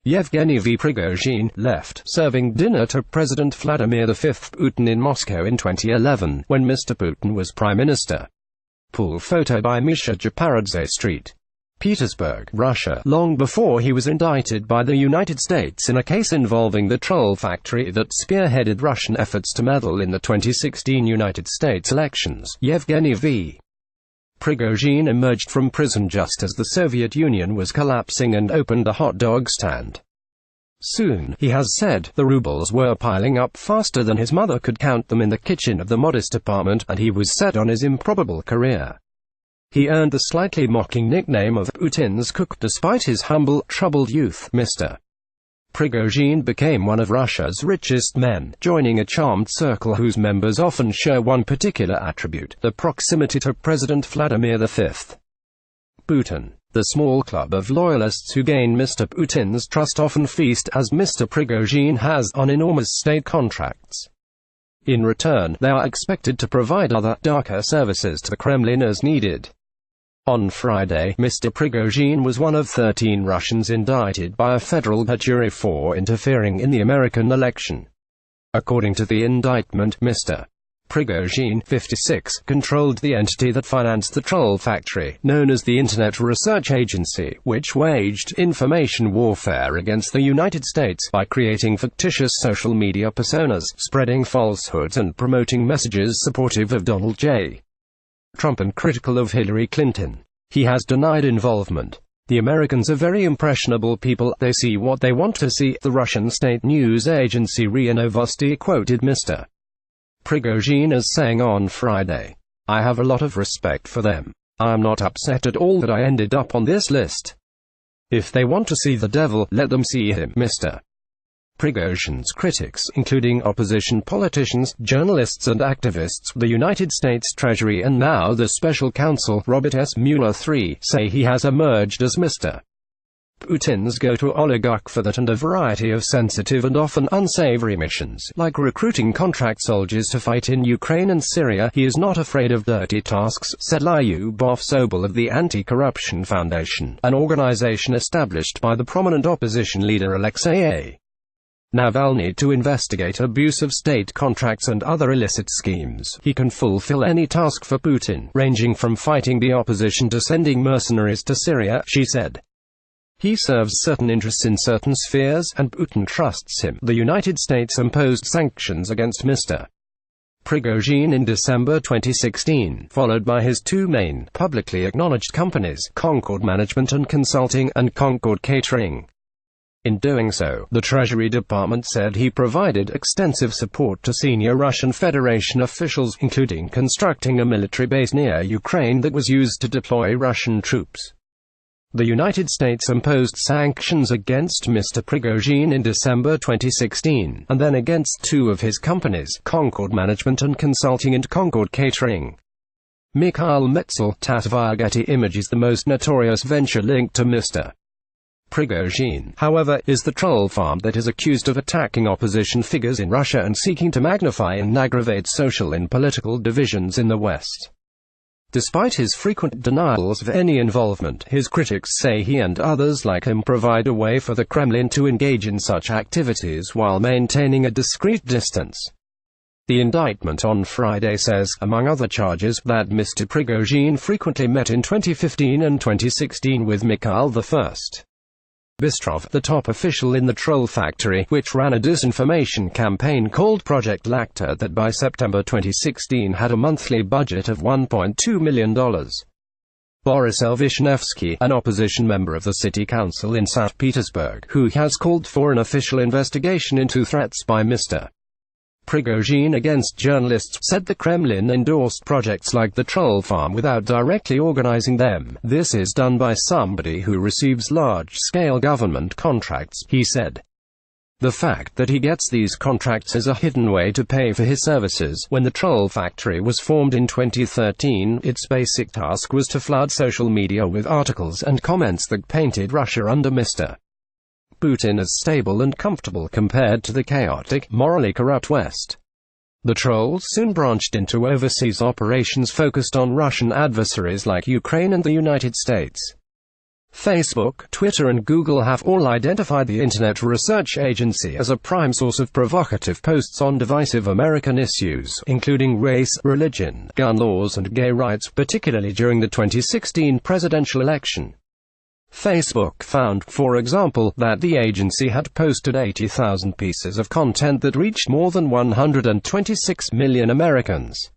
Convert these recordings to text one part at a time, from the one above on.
Yevgeny V. Prigozhin, left serving dinner to President Vladimir V Putin in Moscow in 2011, when Mr. Putin was Prime Minister. Pool photo by Misha Japaradze Street, Petersburg, Russia, long before he was indicted by the United States in a case involving the troll factory that spearheaded Russian efforts to meddle in the 2016 United States elections. Yevgeny V. Prigozhin emerged from prison just as the Soviet Union was collapsing and opened a hot dog stand. Soon, he has said, the rubles were piling up faster than his mother could count them in the kitchen of the modest apartment, and he was set on his improbable career. He earned the slightly mocking nickname of Putin's cook despite his humble, troubled youth. Mr. Prigozhin became one of Russia's richest men, joining a charmed circle whose members often share one particular attribute: the proximity to President Vladimir V. Putin. The small club of loyalists who gain Mr. Putin's trust often feast, as Mr. Prigozhin has, on enormous state contracts. In return, they are expected to provide other, darker services to the Kremlin as needed. On Friday, Mr. Prigozhin was one of 13 Russians indicted by a federal jury for interfering in the American election. According to the indictment, Mr. Prigozhin, 56, controlled the entity that financed the troll factory, known as the Internet Research Agency, which waged information warfare against the United States by creating fictitious social media personas, spreading falsehoods and promoting messages supportive of Donald J. Trump and critical of Hillary Clinton. He has denied involvement. The Americans are very impressionable people, they see what they want to see, the Russian state news agency RIA Novosti quoted Mr. Prigozhin as saying on Friday, "I have a lot of respect for them. I am not upset at all that I ended up on this list. If they want to see the devil, let them see him." Mr. Prigozhin's critics, including opposition politicians, journalists and activists, the United States Treasury and now the Special Counsel, Robert S. Mueller III, say he has emerged as Mr. Putin's go-to oligarch for that and a variety of sensitive and often unsavory missions, like recruiting contract soldiers to fight in Ukraine and Syria. He is not afraid of dirty tasks, said Lyubov Sobol of the Anti-Corruption Foundation, an organization established by the prominent opposition leader Alexei A. Navalny to investigate abuse of state contracts and other illicit schemes. He can fulfill any task for Putin, ranging from fighting the opposition to sending mercenaries to Syria, she said. He serves certain interests in certain spheres, and Putin trusts him. The United States imposed sanctions against Mr. Prigozhin in December 2016, followed by his two main, publicly acknowledged companies, Concord Management and Consulting, and Concord Catering. In doing so, the Treasury Department said he provided extensive support to senior Russian Federation officials, including constructing a military base near Ukraine that was used to deploy Russian troops. The United States imposed sanctions against Mr. Prigozhin in December 2016, and then against two of his companies, Concord Management and Consulting and Concord Catering. Mikhail Metzel, TASS via Getty Images. The most notorious venture linked to Mr. Prigozhin, however, is the troll farm that is accused of attacking opposition figures in Russia and seeking to magnify and aggravate social and political divisions in the West. Despite his frequent denials of any involvement, his critics say he and others like him provide a way for the Kremlin to engage in such activities while maintaining a discreet distance. The indictment on Friday says, among other charges, that Mr. Prigozhin frequently met in 2015 and 2016 with Mikhail I. Bistrov, the top official in the troll factory, which ran a disinformation campaign called Project Lacta that by September 2016 had a monthly budget of $1.2 million. Boris Vishnevsky, an opposition member of the city council in St. Petersburg, who has called for an official investigation into threats by Mr. Prigozhin against journalists, said the Kremlin endorsed projects like the troll farm without directly organizing them. This is done by somebody who receives large-scale government contracts, he said. The fact that he gets these contracts is a hidden way to pay for his services. When the troll factory was formed in 2013, its basic task was to flood social media with articles and comments that painted Russia under Mr. Putin as stable and comfortable compared to the chaotic, morally corrupt West. The trolls soon branched into overseas operations focused on Russian adversaries like Ukraine and the United States. Facebook, Twitter and Google have all identified the Internet Research Agency as a prime source of provocative posts on divisive American issues, including race, religion, gun laws and gay rights, particularly during the 2016 presidential election. Facebook found, for example, that the agency had posted 80,000 pieces of content that reached more than 126 million Americans.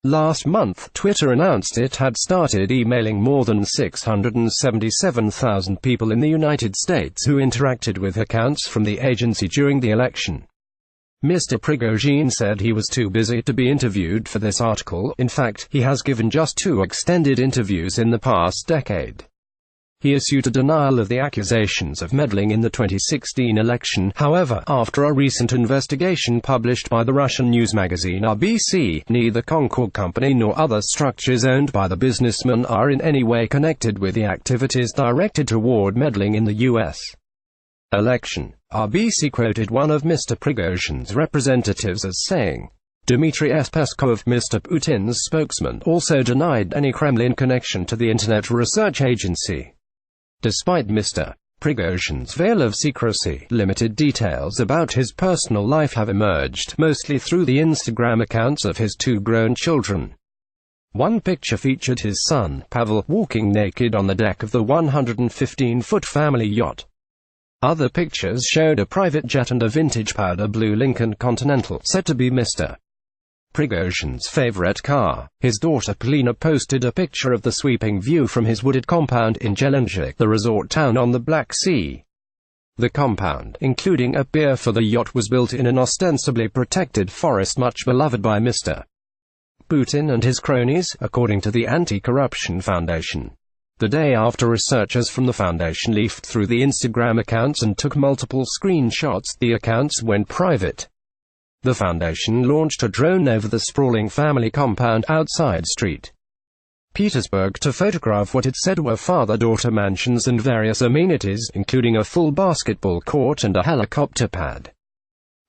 Last month, Twitter announced it had started emailing more than 677,000 people in the United States who interacted with accounts from the agency during the election. Mr. Prigozhin said he was too busy to be interviewed for this article. In fact, he has given just 2 extended interviews in the past decade. He issued a denial of the accusations of meddling in the 2016 election. However, after a recent investigation published by the Russian news magazine RBC, neither Concord Company nor other structures owned by the businessman are in any way connected with the activities directed toward meddling in the U.S. election. RBC quoted one of Mr. Prigozhin's representatives as saying, Dmitry Peskov, Mr. Putin's spokesman, also denied any Kremlin connection to the Internet Research Agency. Despite Mr. Prigozhin's veil of secrecy, limited details about his personal life have emerged, mostly through the Instagram accounts of his 2 grown children. One picture featured his son, Pavel, walking naked on the deck of the 115-foot family yacht. Other pictures showed a private jet and a vintage powder blue Lincoln Continental, said to be Mr. Prigozhin's favorite car. His daughter Polina posted a picture of the sweeping view from his wooded compound in Gelendzhik, the resort town on the Black Sea. The compound, including a pier for the yacht, was built in an ostensibly protected forest much beloved by Mr. Putin and his cronies, according to the Anti-Corruption Foundation. The day after researchers from the foundation leafed through the Instagram accounts and took multiple screenshots, the accounts went private. The foundation launched a drone over the sprawling family compound outside St. Petersburg to photograph what it said were father-daughter mansions and various amenities, including a full basketball court and a helicopter pad.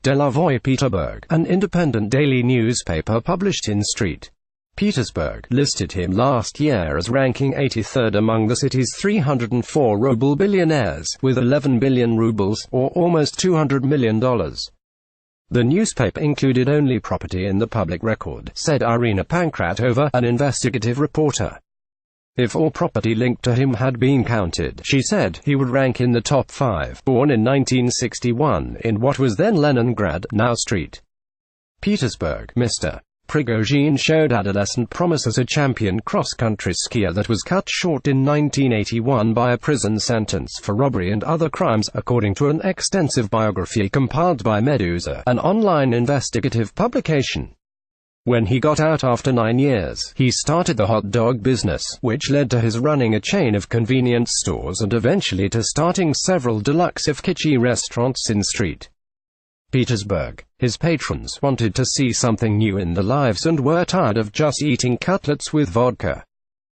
Delovoye Peterburg, an independent daily newspaper published in St. Petersburg, listed him last year as ranking 83rd among the city's 304 ruble billionaires, with 11 billion rubles, or almost $200 million. The newspaper included only property in the public record, said Irina Pankratova, an investigative reporter. If all property linked to him had been counted, she said, he would rank in the top 5. Born in 1961, in what was then Leningrad, now St. Petersburg, Mr. Prigozhin showed adolescent promise as a champion cross-country skier that was cut short in 1981 by a prison sentence for robbery and other crimes, according to an extensive biography compiled by Medusa, an online investigative publication. When he got out after 9 years, he started the hot dog business, which led to his running a chain of convenience stores and eventually to starting several deluxe if kitschy restaurants in St. Petersburg. His patrons wanted to see something new in their lives and were tired of just eating cutlets with vodka.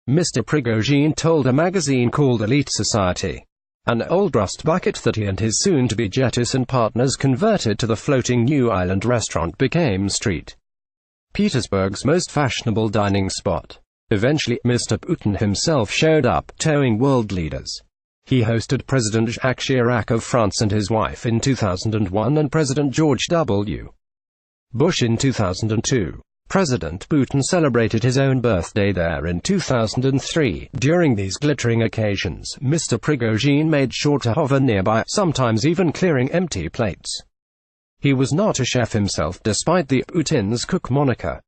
Mr. Prigozhin told a magazine called Elite Society. An old rust bucket that he and his soon-to-be jettison partners converted to the floating new island restaurant became St. Petersburg's most fashionable dining spot. Eventually, Mr. Putin himself showed up, towing world leaders. He hosted President Jacques Chirac of France and his wife in 2001 and President George W. Bush in 2002. President Putin celebrated his own birthday there in 2003. During these glittering occasions, Mr. Prigozhin made sure to hover nearby, sometimes even clearing empty plates. He was not a chef himself despite the Putin's cook moniker.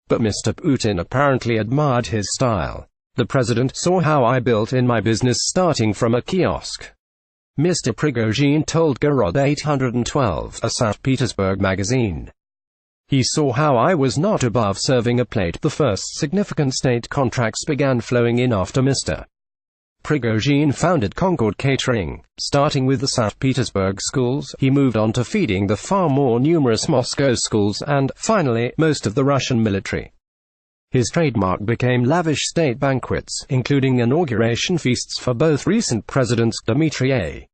But Mr. Putin apparently admired his style. The president saw how I built in my business starting from a kiosk. Mr. Prigozhin told Garod 812, a St. Petersburg magazine. He saw how I was not above serving a plate. The first significant state contracts began flowing in after Mr. Prigozhin founded Concord Catering. Starting with the St. Petersburg schools, he moved on to feeding the far more numerous Moscow schools and, finally, most of the Russian military. His trademark became lavish state banquets, including inauguration feasts for both recent presidents, Dmitry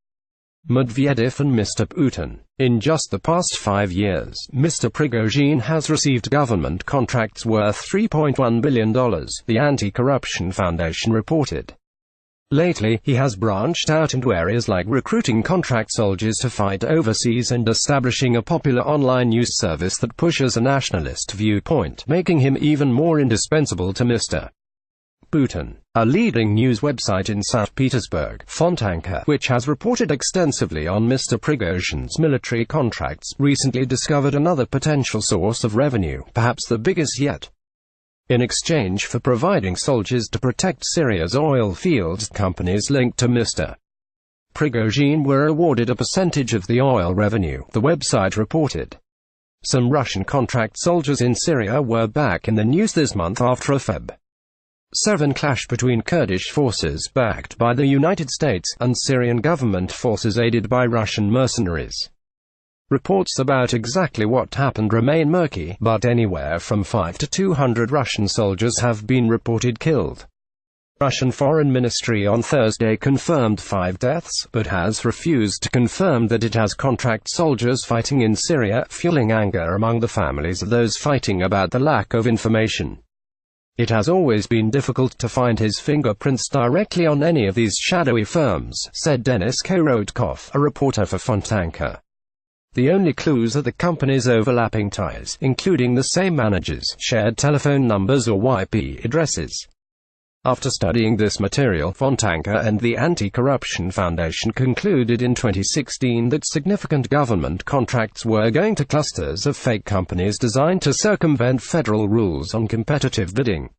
Medvedev and Mr. Putin. In just the past 5 years, Mr. Prigozhin has received government contracts worth $3.1 billion, the Anti-Corruption Foundation reported. Lately, he has branched out into areas like recruiting contract soldiers to fight overseas and establishing a popular online news service that pushes a nationalist viewpoint, making him even more indispensable to Mr. Putin. A leading news website in St. Petersburg, Fontanka, which has reported extensively on Mr. Prigozhin's military contracts, recently discovered another potential source of revenue, perhaps the biggest yet. In exchange for providing soldiers to protect Syria's oil fields, companies linked to Mr. Prigozhin were awarded a percentage of the oil revenue, the website reported. Some Russian contract soldiers in Syria were back in the news this month after a Feb. 7 clash between Kurdish forces backed by the United States and Syrian government forces aided by Russian mercenaries. Reports about exactly what happened remain murky, but anywhere from 5 to 200 Russian soldiers have been reported killed. Russian Foreign Ministry on Thursday confirmed 5 deaths, but has refused to confirm that it has contract soldiers fighting in Syria, fueling anger among the families of those fighting about the lack of information. It has always been difficult to find his fingerprints directly on any of these shadowy firms, said Denis Korotkov, a reporter for Fontanka. The only clues are the company's overlapping ties, including the same managers, shared telephone numbers or IP addresses. After studying this material, Fontanka and the Anti-Corruption Foundation concluded in 2016 that significant government contracts were going to clusters of fake companies designed to circumvent federal rules on competitive bidding.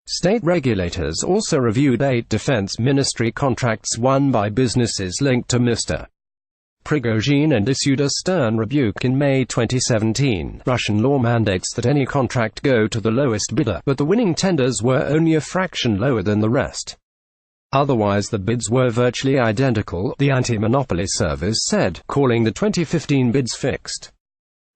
State regulators also reviewed 8 defense ministry contracts won by businesses linked to Mr. Prigozhin and issued a stern rebuke in May 2017. Russian law mandates that any contract go to the lowest bidder, but the winning tenders were only a fraction lower than the rest. Otherwise the bids were virtually identical, the anti-monopoly service said, calling the 2015 bids fixed.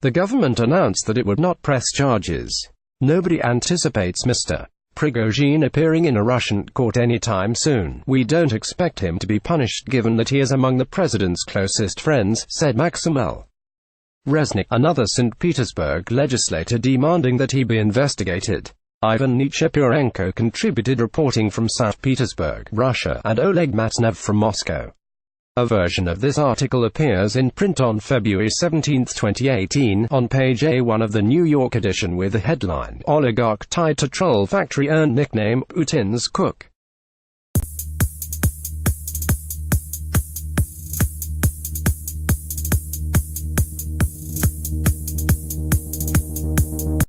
The government announced that it would not press charges. Nobody anticipates Mr. Prigozhin appearing in a Russian court anytime soon. We don't expect him to be punished given that he is among the president's closest friends, said Maxim L. Reznik, another St. Petersburg legislator demanding that he be investigated. Ivan Nechepurenko contributed reporting from St. Petersburg, Russia, and Oleg Matsnev from Moscow. A version of this article appears in print on February 17, 2018, on page A1 of the New York edition with the headline, "Oligarch tied to troll factory earned nickname, Putin's cook."